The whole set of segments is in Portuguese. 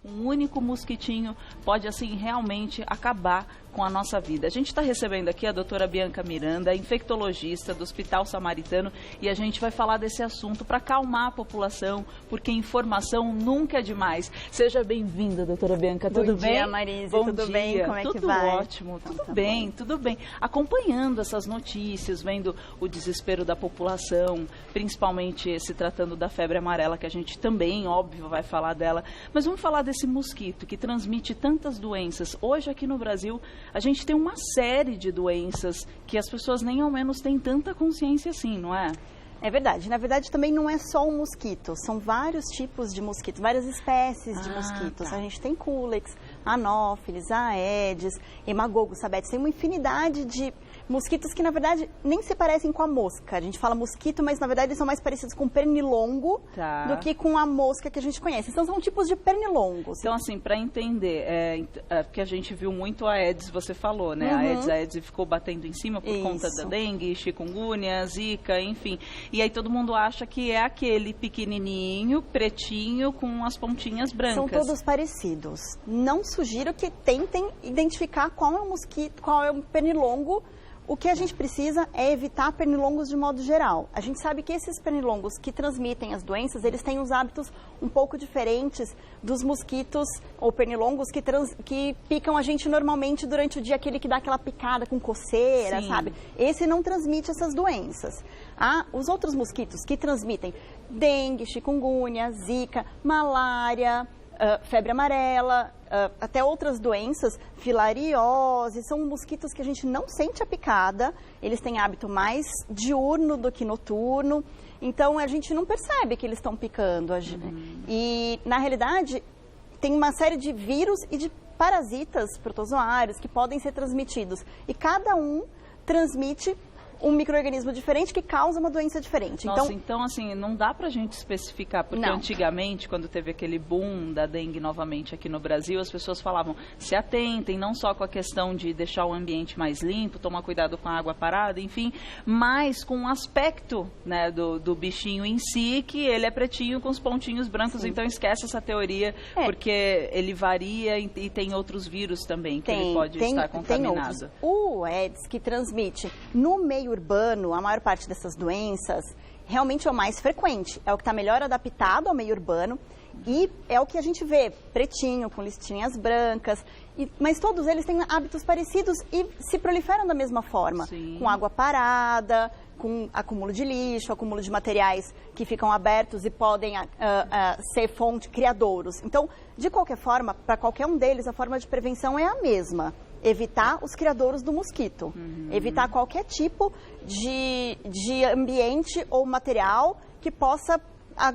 um único mosquitinho pode, assim, realmente acabar com a nossa vida. A gente está recebendo aqui a doutora Bianca Miranda, infectologista do Hospital Samaritano, e a gente vai falar desse assunto para acalmar a população, porque informação nunca é demais. Seja bem-vinda, doutora Bianca, tudo bem? Bom dia, Marise, tudo bem? Como é que vai? Tudo ótimo, tudo bem, tudo bem. Acompanhando essas notícias, vendo o desespero da população, principalmente se tratando da febre amarela, que a gente também, óbvio, vai falar dela. Mas vamos falar desse mosquito que transmite tantas doenças. Hoje, aqui no Brasil, a gente tem uma série de doenças que as pessoas nem ao menos têm tanta consciência assim, não é? É verdade. Na verdade, também não é só um mosquito. São vários tipos de mosquitos, várias espécies de mosquitos. Tá. A gente tem Culex, Anófeles, Aedes, Hemagogo, Sabetes. Tem uma infinidade de mosquitos que, na verdade, nem se parecem com a mosca. A gente fala mosquito, mas, na verdade, eles são mais parecidos com pernilongo do que com a mosca que a gente conhece. Então, são tipos de pernilongos. Então, assim, para entender, porque a gente viu muito a Aedes, você falou, né? A Aedes ficou batendo em cima por conta da dengue, chikungunya, zika, enfim. E aí todo mundo acha que é aquele pequenininho, pretinho, com as pontinhas brancas. São todos parecidos. Não sugiro que tentem identificar qual é o mosquito, qual é o pernilongo. O que a gente precisa é evitar pernilongos de modo geral. A gente sabe que esses pernilongos que transmitem as doenças, eles têm uns hábitos um pouco diferentes dos mosquitos ou pernilongos que picam a gente normalmente durante o dia, aquele que dá aquela picada com coceira, Sim. sabe? Esse não transmite essas doenças. Os outros mosquitos que transmitem dengue, chikungunya, zika, malária, febre amarela, até outras doenças, filariose, são mosquitos que a gente não sente a picada, eles têm hábito mais diurno do que noturno, então a gente não percebe que eles estão picando. E, na realidade, tem uma série de vírus e de parasitas protozoários que podem ser transmitidos, e cada um transmite um micro-organismo diferente que causa uma doença diferente. Nossa, então assim, não dá pra gente especificar, porque Não. antigamente, quando teve aquele boom da dengue novamente aqui no Brasil, as pessoas falavam, se atentem, não só com a questão de deixar o ambiente mais limpo, tomar cuidado com a água parada, enfim, mas com o aspecto, né, do bichinho em si, que ele é pretinho com os pontinhos brancos. Sim. Então esquece essa teoria, porque ele varia e tem outros vírus também que ele pode estar contaminado. O Aedes, que transmite no meio urbano, a maior parte dessas doenças, realmente é o mais frequente. É o que está melhor adaptado ao meio urbano e é o que a gente vê, pretinho, com listinhas brancas, mas todos eles têm hábitos parecidos e se proliferam da mesma forma. Sim. Com água parada, com acúmulo de lixo, acúmulo de materiais que ficam abertos e podem ser fonte, criadouros. Então, de qualquer forma, para qualquer um deles, a forma de prevenção é a mesma. Evitar os criadouros do mosquito. Evitar qualquer tipo de ambiente ou material que possa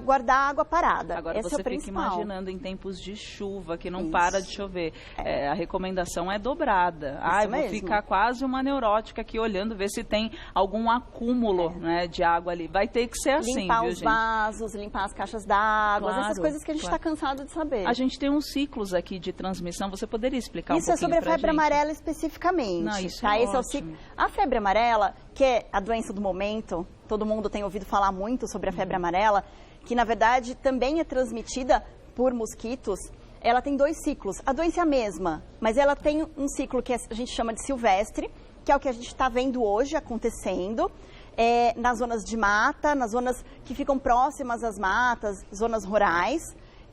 guardar água parada. Agora Esse você é o fica principal. imaginando em tempos de chuva, que não para de chover. A recomendação é dobrada. Eu vou ficar quase uma neurótica aqui olhando, ver se tem algum acúmulo, né, de água ali. Vai ter que ser assim, limpar viu, os gente? vasos, limpar as caixas d'água, Claro, essas coisas que a gente está cansado de saber. A gente tem uns ciclos aqui de transmissão. Você poderia explicar um pouquinho Isso é sobre a febre pra gente? amarela especificamente. Não, isso tá? é Esse é o ótimo. ciclo. A febre amarela, que é a doença do momento, todo mundo tem ouvido falar muito sobre a febre amarela, que na verdade também é transmitida por mosquitos. Ela tem 2 ciclos. A doença é a mesma, mas ela tem um ciclo que a gente chama de silvestre, que é o que a gente está vendo hoje acontecendo nas zonas de mata, nas zonas que ficam próximas às matas, zonas rurais,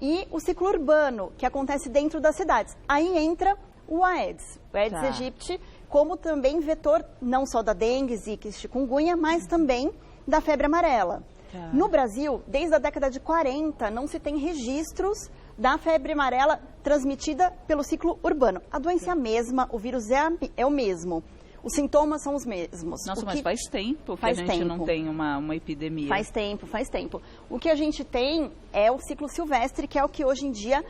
e o ciclo urbano, que acontece dentro das cidades. Aí entra o Aedes aegypti, como também vetor não só da dengue, zika e chikungunya, mas também da febre amarela. No Brasil, desde a década de 40, não se tem registros da febre amarela transmitida pelo ciclo urbano. A doença é a mesma, o vírus é o mesmo. Os sintomas são os mesmos. Nossa, mas faz tempo que a gente não tem uma epidemia. Faz tempo. O que a gente tem é o ciclo silvestre, que é o que hoje em dia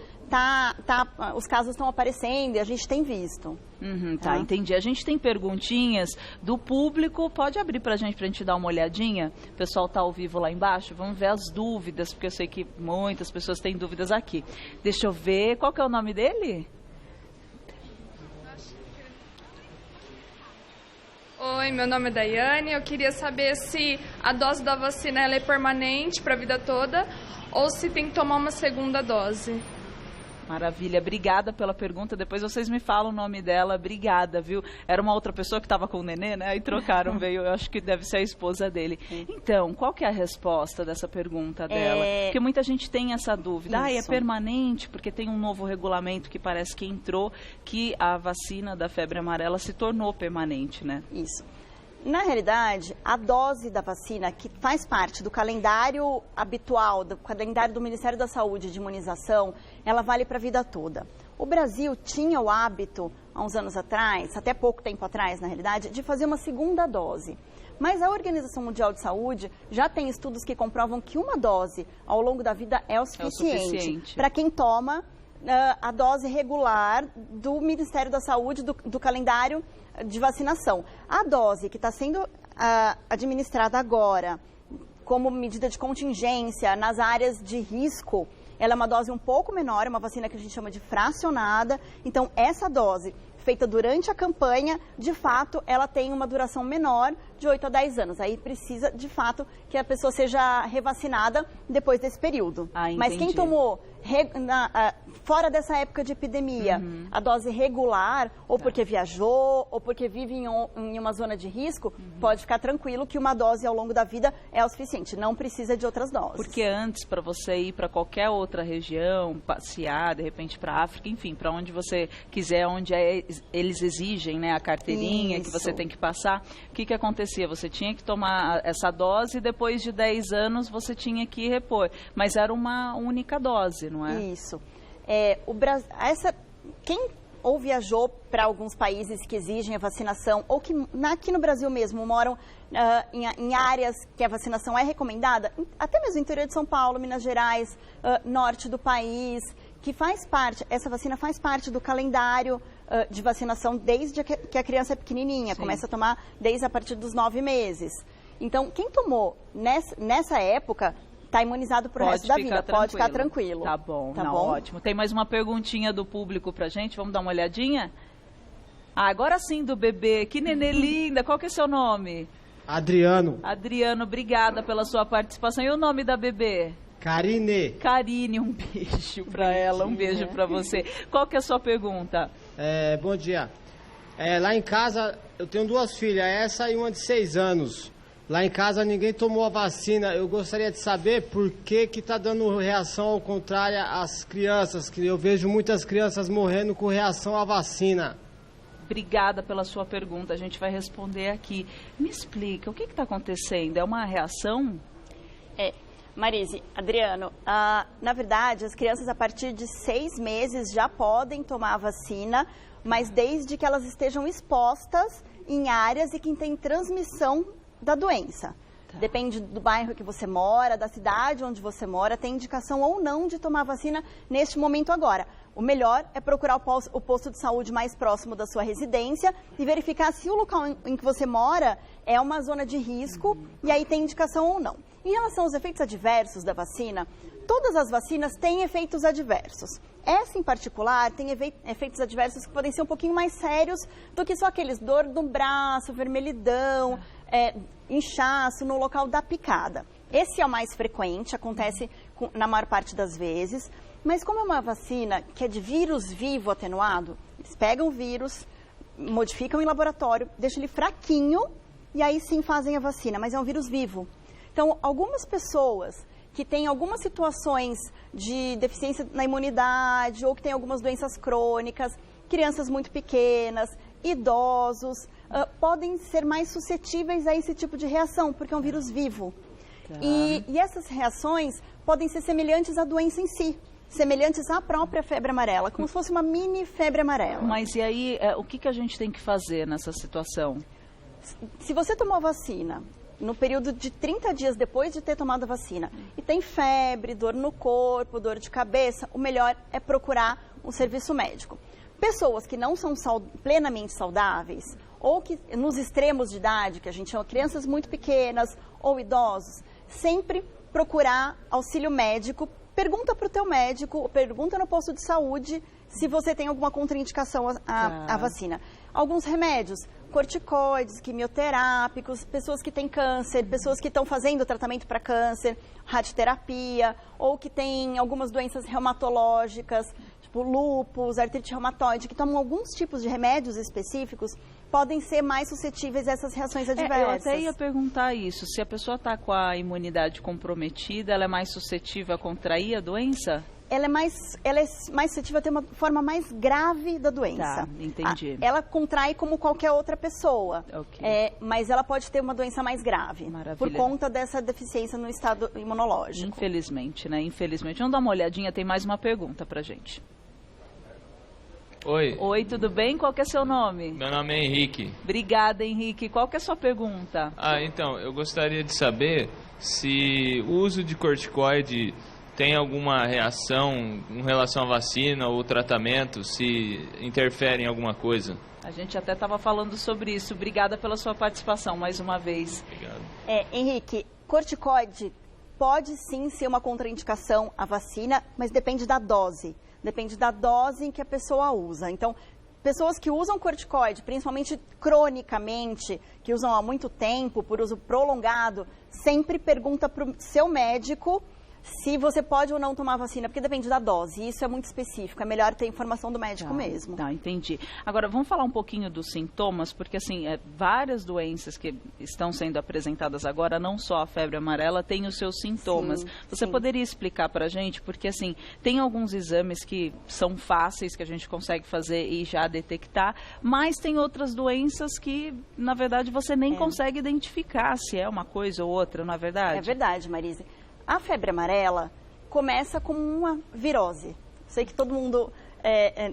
os casos estão aparecendo e a gente tem visto. Entendi. A gente tem perguntinhas do público. Pode abrir pra gente dar uma olhadinha? O pessoal tá ao vivo lá embaixo. Vamos ver as dúvidas, porque eu sei que muitas pessoas têm dúvidas aqui. Deixa eu ver. Qual que é o nome dele? Oi, meu nome é Daiane. Eu queria saber se a dose da vacina ela é permanente para a vida toda ou se tem que tomar uma segunda dose. Maravilha, obrigada pela pergunta. Depois vocês me falam o nome dela, obrigada, viu? Era uma outra pessoa que estava com o nenê, né? Aí trocaram, veio, eu acho que deve ser a esposa dele. Então, qual que é a resposta dessa pergunta dela? Porque muita gente tem essa dúvida. É permanente, porque tem um novo regulamento que parece que entrou, que a vacina da febre amarela se tornou permanente, né? Isso. Na realidade, a dose da vacina, que faz parte do calendário habitual, do calendário do Ministério da Saúde de imunização, ela vale para a vida toda. O Brasil tinha o hábito, há uns anos atrás, até pouco tempo atrás, na realidade, de fazer uma segunda dose. Mas a Organização Mundial de Saúde já tem estudos que comprovam que uma dose ao longo da vida é o suficiente. Para quem toma a dose regular do Ministério da Saúde, do calendário de vacinação. A dose que está sendo administrada agora, como medida de contingência nas áreas de risco, ela é uma dose um pouco menor, é uma vacina que a gente chama de fracionada. Então, essa dose feita durante a campanha, de fato, ela tem uma duração menor de 8 a 10 anos. Aí precisa, de fato, que a pessoa seja revacinada depois desse período. Mas quem tomou fora dessa época de epidemia, a dose regular, ou porque viajou, ou porque vive em uma zona de risco, pode ficar tranquilo que uma dose ao longo da vida é o suficiente, não precisa de outras doses. Porque antes, para você ir para qualquer outra região, passear, de repente para a África, enfim, para onde você quiser, onde eles exigem, né, a carteirinha que você tem que passar, o que acontecia? Você tinha que tomar essa dose e depois de 10 anos você tinha que repor, mas era uma única dose, não é? Isso. Quem ou viajou para alguns países que exigem a vacinação, ou que aqui no Brasil mesmo moram em áreas que a vacinação é recomendada, até mesmo no interior de São Paulo, Minas Gerais, norte do país, que faz parte, essa vacina faz parte do calendário de vacinação desde que a criança é pequenininha, começa a tomar desde a partir dos 9 meses. Então, quem tomou nessa época está imunizado para o resto da vida, pode ficar tranquilo. Tá bom, ótimo. Tem mais uma perguntinha do público pra gente, vamos dar uma olhadinha? Agora sim, do bebê, que nenê linda, qual que é seu nome? Adriano. Adriano, obrigada pela sua participação. E o nome da bebê? Karine. Karine, um beijo pra ela, um beijo pra você. Qual que é a sua pergunta? Bom dia. Lá em casa eu tenho 2 filhas, essa e uma de 6 anos. Lá em casa ninguém tomou a vacina. Eu gostaria de saber por que está dando reação ao contrário às crianças, que eu vejo muitas crianças morrendo com reação à vacina. Obrigada pela sua pergunta, a gente vai responder aqui. Me explica, o que está acontecendo? É uma reação? Marise, Adriano, na verdade, as crianças a partir de 6 meses já podem tomar a vacina, mas desde que elas estejam expostas em áreas e que tem transmissão da doença. Depende do bairro que você mora, da cidade onde você mora, tem indicação ou não de tomar vacina neste momento agora. O melhor é procurar o posto de saúde mais próximo da sua residência e verificar se o local em que você mora é uma zona de risco e aí tem indicação ou não. Em relação aos efeitos adversos da vacina, todas as vacinas têm efeitos adversos. Essa, em particular, tem efeitos adversos que podem ser um pouquinho mais sérios do que só aqueles dor no braço, vermelhidão, inchaço no local da picada. Esse é o mais frequente, acontece na maior parte das vezes, mas como é uma vacina que é de vírus vivo atenuado, eles pegam o vírus, modificam em laboratório, deixam ele fraquinho e aí sim fazem a vacina, mas é um vírus vivo. Então, algumas pessoas que têm algumas situações de deficiência na imunidade ou que têm algumas doenças crônicas, crianças muito pequenas, idosos, podem ser mais suscetíveis a esse tipo de reação, porque é um vírus vivo. E essas reações podem ser semelhantes à doença em si, semelhantes à própria febre amarela, como se fosse uma mini febre amarela. Mas e aí, o que a gente tem que fazer nessa situação? Se você tomou a vacina no período de 30 dias depois de ter tomado a vacina e tem febre, dor no corpo, dor de cabeça, o melhor é procurar um serviço médico. Pessoas que não são plenamente saudáveis ou que nos extremos de idade, que a gente chama crianças muito pequenas ou idosos, sempre procurar auxílio médico. Pergunta para o teu médico, pergunta no posto de saúde se você tem alguma contraindicação à vacina. Alguns remédios, corticoides, quimioterápicos, pessoas que têm câncer, pessoas que estão fazendo tratamento para câncer, radioterapia, ou que têm algumas doenças reumatológicas, tipo lúpus, artrite reumatoide, que tomam alguns tipos de remédios específicos, podem ser mais suscetíveis a essas reações adversas. Eu até ia perguntar isso, se a pessoa está com a imunidade comprometida, ela é mais suscetível a contrair a doença? Ela é mais suscetível a ter uma forma mais grave da doença. Tá, entendi. Ela contrai como qualquer outra pessoa, mas ela pode ter uma doença mais grave. Maravilha. Por conta dessa deficiência no estado imunológico. Infelizmente, né? Infelizmente. Vamos dar uma olhadinha, tem mais uma pergunta pra gente. Oi. Oi, tudo bem? Qual que é seu nome? Meu nome é Henrique. Obrigada, Henrique. Qual que é a sua pergunta? Então, eu gostaria de saber se o uso de corticoide tem alguma reação em relação à vacina ou tratamento, se interfere em alguma coisa. A gente até estava falando sobre isso. Obrigada pela sua participação mais uma vez. Obrigado. Henrique, corticoide pode sim ser uma contraindicação à vacina, mas depende da dose. Depende da dose em que a pessoa usa. Então, pessoas que usam corticoide, principalmente cronicamente, que usam há muito tempo, por uso prolongado, sempre pergunta para o seu médico se você pode ou não tomar vacina, porque depende da dose, e isso é muito específico, é melhor ter informação do médico mesmo. Tá, entendi. Agora, vamos falar um pouquinho dos sintomas, porque assim, várias doenças que estão sendo apresentadas agora, não só a febre amarela, têm os seus sintomas. Sim, você poderia explicar pra gente, porque assim, tem alguns exames que são fáceis, que a gente consegue fazer e já detectar, mas tem outras doenças que, na verdade, você nem consegue identificar se é uma coisa ou outra, não é verdade? É verdade, Marise. A febre amarela começa como uma virose. Sei que todo mundo,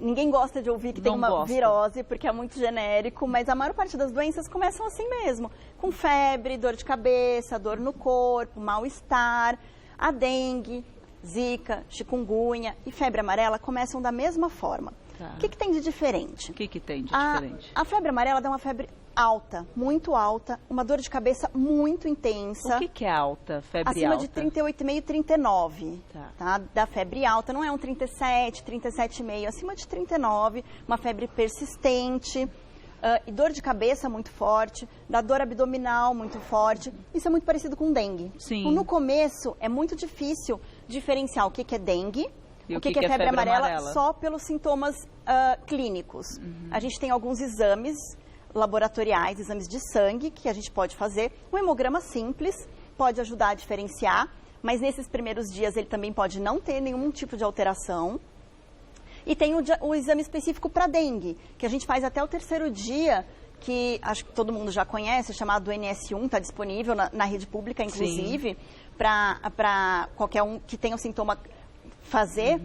ninguém gosta de ouvir que tem uma virose, porque é muito genérico, mas a maior parte das doenças começam assim mesmo. Com febre, dor de cabeça, dor no corpo, mal-estar. A dengue, zika, chikungunya e febre amarela começam da mesma forma. Tá. O que tem de diferente? O que tem de diferente? A febre amarela dá uma febre alta, muito alta, uma dor de cabeça muito intensa. O que é alta, febre acima alta? Acima de 38,5 e 39, tá? Da febre alta, não é um 37, 37,5, acima de 39, uma febre persistente, e dor de cabeça muito forte, da dor abdominal muito forte. Isso é muito parecido com dengue. Sim. No começo, é muito difícil diferenciar o que é dengue, e o que é febre amarela, só pelos sintomas clínicos. A gente tem alguns exames laboratoriais, exames de sangue, que a gente pode fazer. Um hemograma simples pode ajudar a diferenciar, mas nesses primeiros dias ele também pode não ter nenhum tipo de alteração. E tem o exame específico para dengue, que a gente faz até o 3º dia, que acho que todo mundo já conhece, chamado NS1, está disponível na rede pública, inclusive, para qualquer um que tenha o sintoma fazer,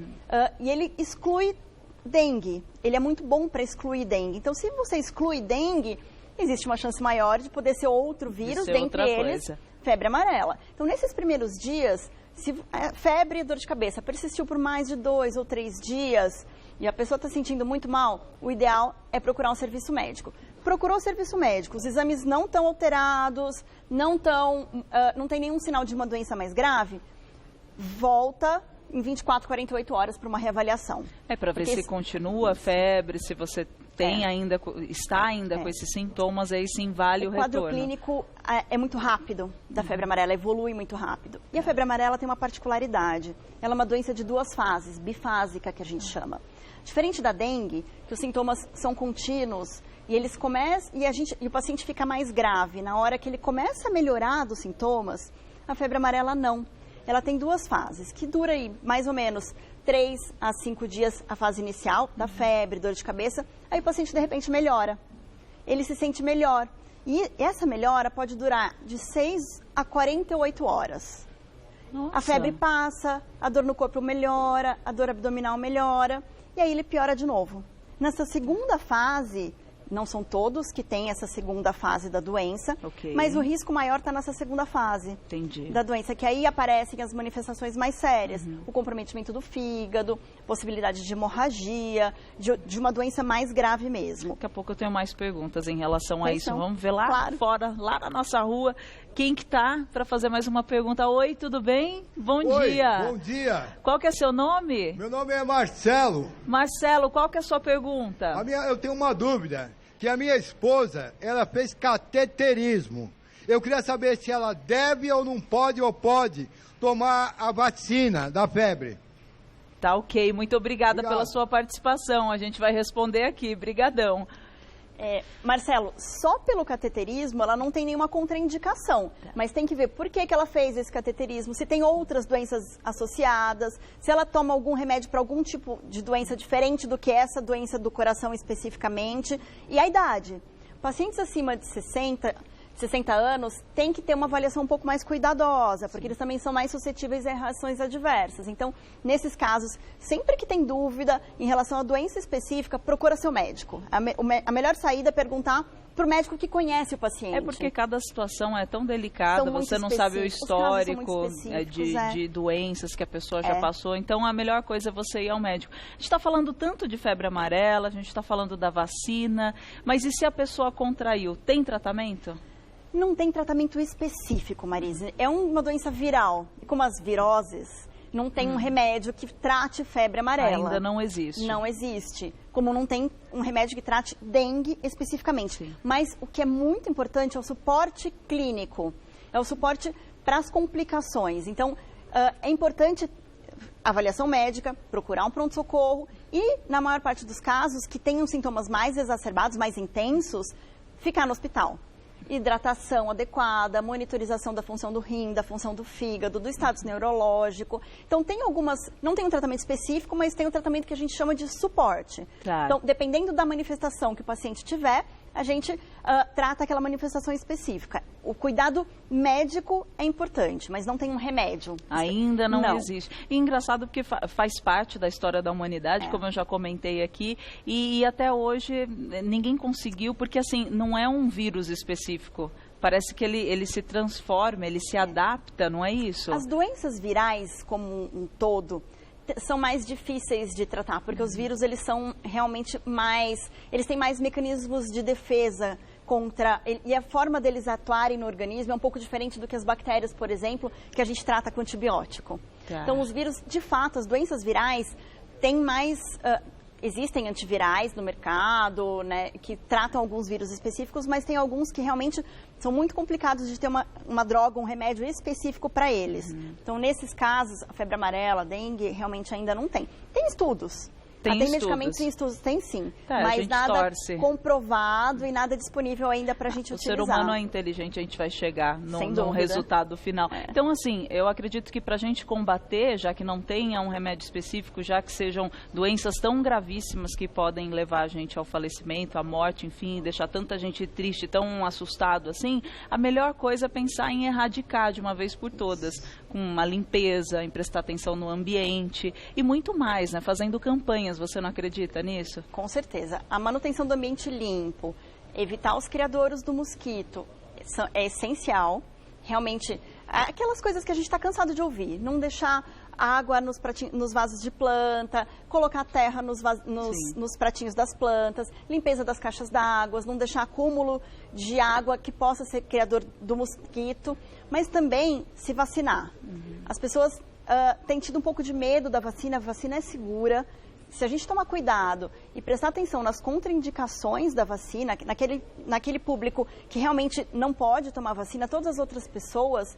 e ele exclui dengue. Ele é muito bom para excluir dengue. Então, se você exclui dengue, existe uma chance maior de poder ser outro vírus, dentre eles, febre amarela. Então, nesses primeiros dias, se febre e dor de cabeça persistiu por mais de 2 ou 3 dias e a pessoa está sentindo muito mal, o ideal é procurar um serviço médico. Procurou o serviço médico, os exames não estão alterados, não tem nenhum sinal de uma doença mais grave, volta em 24, 48 horas para uma reavaliação. Para ver se continua a febre, se você tem está ainda com esses sintomas, aí sim vale o retorno. O quadro clínico é muito rápido da febre amarela, evolui muito rápido. E a febre amarela tem uma particularidade, ela é uma doença de 2 fases, bifásica que a gente chama. Diferente da dengue, que os sintomas são contínuos e eles começam e o paciente fica mais grave. Na hora que ele começa a melhorar dos sintomas, a febre amarela não. Ela tem 2 fases, que dura aí mais ou menos 3 a 5 dias a fase inicial da febre, dor de cabeça, aí o paciente de repente melhora. Ele se sente melhor. E essa melhora pode durar de 6 a 48 horas. Nossa. A febre passa, a dor no corpo melhora, a dor abdominal melhora, e aí ele piora de novo. Nessa segunda fase, não são todos que têm essa segunda fase da doença, mas o risco maior está nessa segunda fase da doença, que aí aparecem as manifestações mais sérias, o comprometimento do fígado, possibilidade de hemorragia, de uma doença mais grave mesmo. Daqui a pouco eu tenho mais perguntas em relação a isso. Vamos ver lá fora, lá na nossa rua, quem que tá para fazer mais uma pergunta. Oi, tudo bem? Bom dia. Bom dia. Qual que é seu nome? Meu nome é Marcelo. Marcelo, qual que é a sua pergunta? Eu tenho uma dúvida, que a minha esposa, ela fez cateterismo. Eu queria saber se ela deve ou não pode ou pode tomar a vacina da febre. Tá ok, muito obrigada pela sua participação. A gente vai responder aqui. Brigadão. Marcelo, só pelo cateterismo ela não tem nenhuma contraindicação, mas tem que ver por que ela fez esse cateterismo, se tem outras doenças associadas, se ela toma algum remédio para algum tipo de doença diferente do que essa doença do coração especificamente, e a idade. Pacientes acima de 60 anos têm que ter uma avaliação um pouco mais cuidadosa, porque eles também são mais suscetíveis a reações adversas. Então, nesses casos, sempre que tem dúvida em relação à doença específica, procura seu médico. A melhor saída é perguntar para o médico que conhece o paciente. É porque cada situação é tão delicada, você não sabe o histórico de doenças que a pessoa já passou, então a melhor coisa é você ir ao médico. A gente está falando tanto de febre amarela, a gente está falando da vacina, mas e se a pessoa contraiu, tem tratamento? Não tem tratamento específico, Marise. É uma doença viral. E como as viroses, não tem um remédio que trate febre amarela. Ainda não existe. Não existe. Como não tem um remédio que trate dengue especificamente. Sim. Mas o que é muito importante é o suporte clínico. É o suporte para as complicações. Então, é importante avaliação médica, procurar um pronto-socorro e, na maior parte dos casos, que tenham sintomas mais exacerbados, mais intensos, ficar no hospital. Hidratação adequada, monitorização da função do rim, da função do fígado, do status neurológico. Então, não tem um tratamento específico, mas tem um tratamento que a gente chama de suporte. Claro. Então, dependendo da manifestação que o paciente tiver, a gente trata aquela manifestação específica. O cuidado médico é importante, mas não tem um remédio. Ainda não existe. E engraçado porque faz parte da história da humanidade, como eu já comentei aqui, e até hoje ninguém conseguiu, porque assim, não é um vírus específico. Parece que ele se transforma, ele se adapta, não é isso? As doenças virais, como um todo, são mais difíceis de tratar, porque os vírus, eles são realmente eles têm mais mecanismos de defesa e a forma deles atuarem no organismo é um pouco diferente do que as bactérias, por exemplo, que a gente trata com antibiótico. Tá. Então, os vírus, de fato, as doenças virais têm mais... Existem antivirais no mercado, né, que tratam alguns vírus específicos, mas tem alguns que realmente são muito complicados de ter uma droga, um remédio específico para eles. Então, nesses casos, a febre amarela, a dengue, realmente ainda não tem. Tem estudos. Tem medicamentos em estudos, tem sim, mas nada comprovado e nada disponível ainda para a gente utilizar. O ser humano é inteligente, a gente vai chegar no resultado final. Então, assim, eu acredito que para a gente combater, já que não tenha um remédio específico, já que sejam doenças tão gravíssimas que podem levar a gente ao falecimento, à morte, enfim, deixar tanta gente triste, tão assustado assim, a melhor coisa é pensar em erradicar de uma vez por todas, com uma limpeza, em prestar atenção no ambiente e muito mais, né? Fazendo campanhas. Você não acredita nisso? Com certeza. A manutenção do ambiente limpo, evitar os criadouros do mosquito é essencial. Realmente, aquelas coisas que a gente está cansado de ouvir. Não deixar água nos vasos de planta, colocar terra nos pratinhos das plantas, limpeza das caixas d'água, não deixar acúmulo de água que possa ser criador do mosquito, mas também se vacinar. As pessoas têm tido um pouco de medo da vacina, a vacina é segura. Se a gente tomar cuidado e prestar atenção nas contraindicações da vacina, naquele público que realmente não pode tomar vacina, todas as outras pessoas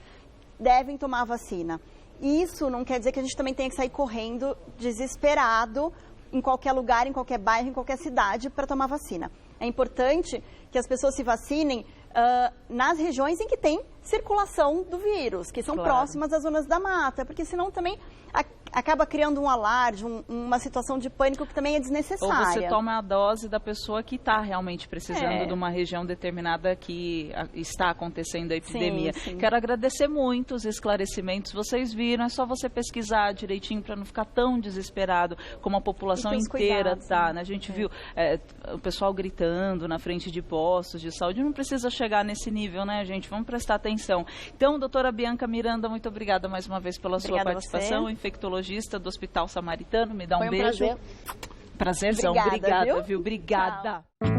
devem tomar a vacina. E isso não quer dizer que a gente também tenha que sair correndo desesperado em qualquer lugar, em qualquer bairro, em qualquer cidade para tomar vacina. É importante que as pessoas se vacinem nas regiões em que tem circulação do vírus, que são próximas às zonas da mata, porque senão também acaba criando um alarde, uma situação de pânico que também é desnecessária. Ou você toma a dose da pessoa que está realmente precisando de uma região determinada que está acontecendo a epidemia. Sim, sim. Quero agradecer muito os esclarecimentos. Vocês viram, é só você pesquisar direitinho para não ficar tão desesperado como a população inteira está. Né? A gente viu o pessoal gritando na frente de postos de saúde. Não precisa chegar nesse nível, né, gente? Vamos prestar atenção. Então, doutora Bianca Miranda, muito obrigada mais uma vez pela sua participação. Infectologista do Hospital Samaritano, me dá um beijo. Prazer. Prazerzão. Obrigada, viu? Obrigada. Tchau.